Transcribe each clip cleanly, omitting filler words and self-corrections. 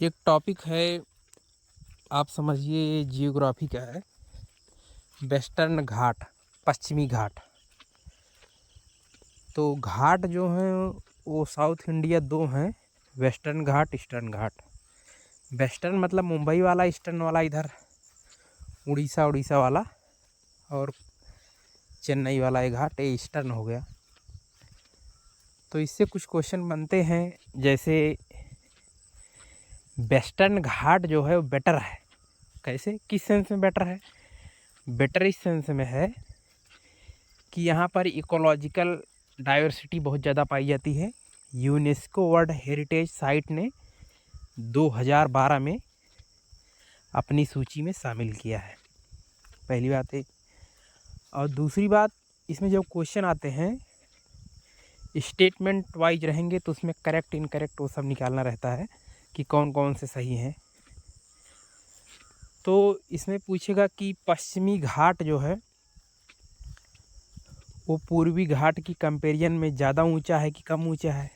एक टॉपिक है, आप समझिए जियोग्राफी का है। वेस्टर्न घाट, पश्चिमी घाट। तो घाट जो हैं वो साउथ इंडिया दो हैं, वेस्टर्न घाट, ईस्टर्न घाट। वेस्टर्न मतलब मुंबई वाला, ईस्टर्न वाला इधर उड़ीसा वाला, और चेन्नई वाला ये घाट, ये ईस्टर्न हो गया। तो इससे कुछ क्वेश्चन बनते हैं, जैसे वेस्टर्न घाट जो है वो बेटर है। कैसे, किस सेंस में बेटर है? बेटर इस सेंस में है कि यहाँ पर इकोलॉजिकल डाइवर्सिटी बहुत ज़्यादा पाई जाती है। यूनेस्को वर्ल्ड हेरिटेज साइट ने 2012 में अपनी सूची में शामिल किया है, पहली बात है। और दूसरी बात, इसमें जब क्वेश्चन आते हैं स्टेटमेंट वाइज रहेंगे तो उसमें करेक्ट इनकरेक्ट वो सब निकालना रहता है कि कौन कौन से सही हैं। तो इसमें पूछेगा कि पश्चिमी घाट जो है वो पूर्वी घाट की कंपेरिजन में ज़्यादा ऊंचा है कि कम ऊंचा है?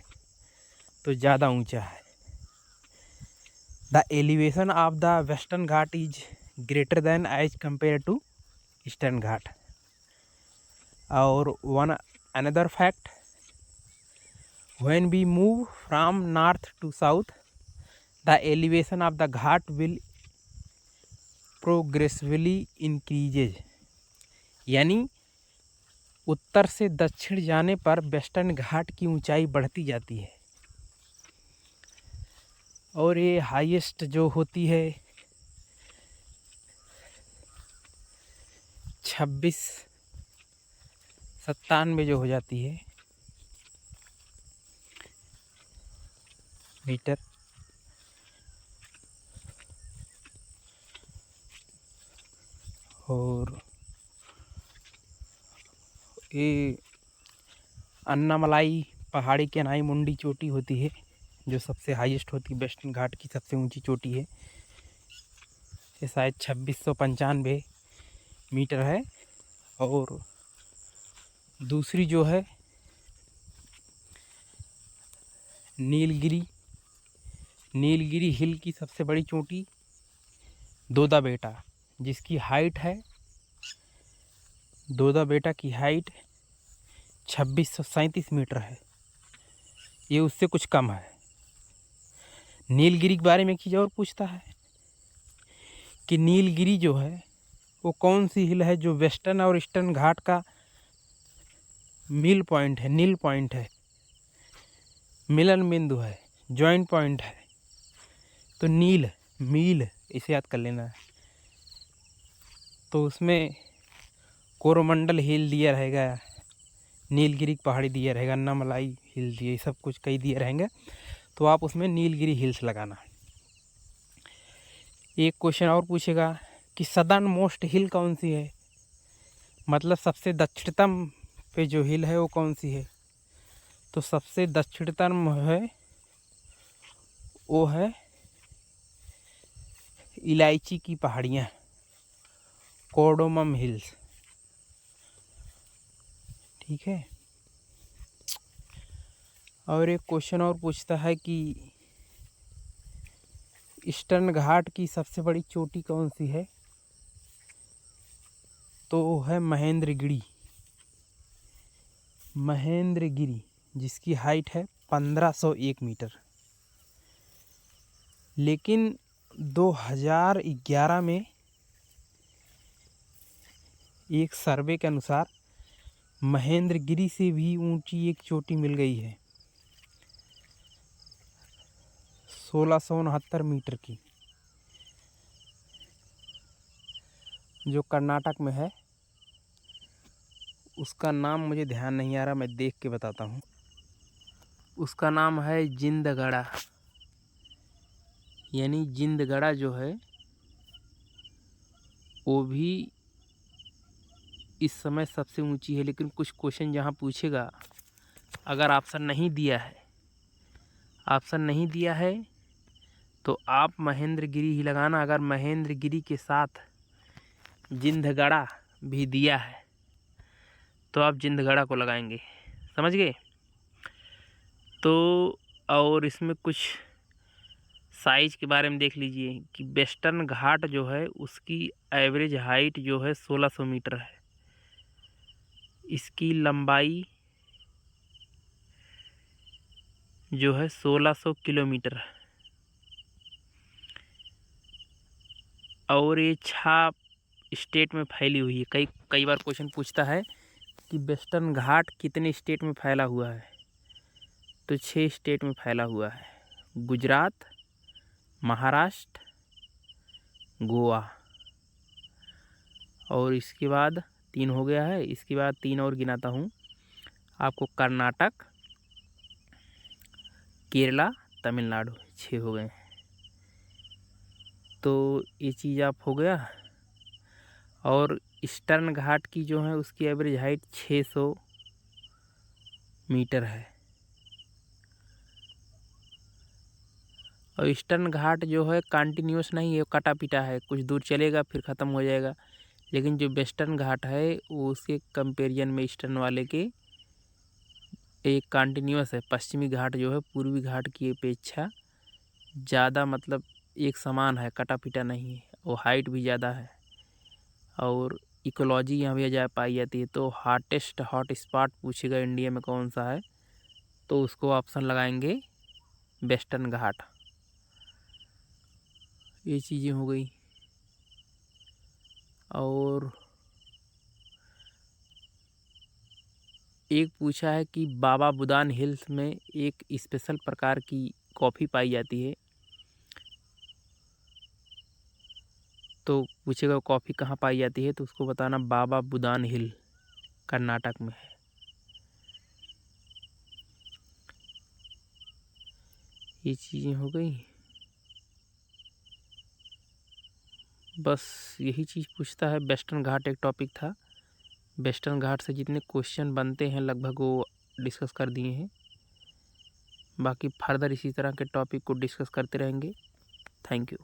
तो ज़्यादा ऊंचा है। The elevation of the western Ghat is greater than as compare to eastern Ghat. और one another fact, when we move from north to south the elevation of the Ghat will progressively increases. यानी उत्तर से दक्षिण जाने पर वेस्टर्न घाट की ऊंचाई बढ़ती जाती है, और ये हाईएस्ट जो होती है 2697 जो हो जाती है मीटर। और ये अन्नामलाई पहाड़ी के नाई मुंडी चोटी होती है, जो सबसे हाईएस्ट होती है, वेस्टर्न घाट की सबसे ऊंची चोटी है। ये शायद 2695 मीटर है। और दूसरी जो है नीलगिरी हिल की सबसे बड़ी चोटी दोदा बेटा, जिसकी हाइट है, दोदा बेटा की हाइट 2637 मीटर है। ये उससे कुछ कम है। नीलगिरी के बारे में एक चीज़ और पूछता है कि नीलगिरी जो है वो कौन सी हिल है जो वेस्टर्न और ईस्टर्न घाट का मिल पॉइंट है, नील पॉइंट है, मिलन बिंदु है, जॉइंट पॉइंट है। तो मील इसे याद कर लेना है। तो उसमें कोरोमंडल हिल दिया रहेगा, नीलगिरी पहाड़ी दिया रहेगा, अन्नामलाई हिल दिए, सब कुछ कई दिए रहेंगे। तो आप उसमें नीलगिरी हिल्स लगाना। एक क्वेश्चन और पूछेगा कि सदर्न मोस्ट हिल कौन सी है, मतलब सबसे दक्षिणतम पे जो हिल है वो कौन सी है? तो सबसे दक्षिणतम है वो है इलायची की पहाड़ियाँ, कोर्डोमम हिल्स। ठीक है। और एक क्वेश्चन और पूछता है कि ईस्टर्न घाट की सबसे बड़ी चोटी कौन सी है? तो वो है महेंद्रगिरी, जिसकी हाइट है 1501 मीटर। लेकिन 2011 में एक सर्वे के अनुसार महेंद्रगिरी से भी ऊंची एक चोटी मिल गई है, 1669 मीटर की, जो कर्नाटक में है। उसका नाम मुझे ध्यान नहीं आ रहा, मैं देख के बताता हूँ। उसका नाम है जिंदगड़ा। यानी जिंदगड़ा जो है वो भी इस समय सबसे ऊंची है। लेकिन कुछ क्वेश्चन जहाँ पूछेगा, अगर ऑप्शन नहीं दिया है तो आप महेंद्रगिरी ही लगाना। अगर महेंद्रगिरी के साथ जिंदगड़ा भी दिया है तो आप जिंदगड़ा को लगाएंगे, समझ गए? तो और इसमें कुछ साइज के बारे में देख लीजिए कि वेस्टर्न घाट जो है उसकी एवरेज हाइट जो है 1600 मीटर है। इसकी लंबाई जो है 1600 किलोमीटर है। और ये 6 स्टेट में फैली हुई है। कई बार क्वेश्चन पूछता है कि वेस्टर्न घाट कितने स्टेट में फैला हुआ है, तो 6 स्टेट में फैला हुआ है। गुजरात, महाराष्ट्र, गोवा, और इसके बाद 3 हो गया है। इसके बाद 3 और गिनाता हूँ आपको, कर्नाटक, केरला, तमिलनाडु, 6 हो गए। तो ये चीज़ आप हो गया। और ईस्टर्न घाट की जो है उसकी एवरेज हाइट 600 मीटर है। और ईस्टर्न घाट जो है कंटिन्यूस नहीं है, कटा पिटा है, कुछ दूर चलेगा फिर ख़त्म हो जाएगा। लेकिन जो वेस्टर्न घाट है वो उसके कंपेरिजन में ईस्टर्न वाले के एक कंटिन्यूस है। पश्चिमी घाट जो है पूर्वी घाट की अपेक्षा ज़्यादा मतलब एक समान है, कटा पिटा नहीं है, और हाइट भी ज़्यादा है। और इकोलॉजी यहाँ भी जा पाई जाती है। तो हॉटेस्ट हॉट स्पॉट पूछेगा इंडिया में कौन सा है, तो उसको ऑप्शन लगाएंगे वेस्टर्न घाट। ये चीज़ें हो गई। और एक पूछा है कि बाबा बुदान हिल्स में एक स्पेशल प्रकार की कॉफ़ी पाई जाती है, तो पूछेगा कॉफ़ी कहाँ पाई जाती है, तो उसको बताना बाबा बुदान हिल कर्नाटक में है। ये चीज़ें हो गई। बस यही चीज़ पूछता है। वेस्टर्न घाट एक टॉपिक था। वेस्टर्न घाट से जितने क्वेश्चन बनते हैं लगभग वो डिस्कस कर दिए हैं। बाकी फर्दर इसी तरह के टॉपिक को डिस्कस करते रहेंगे। Thank you.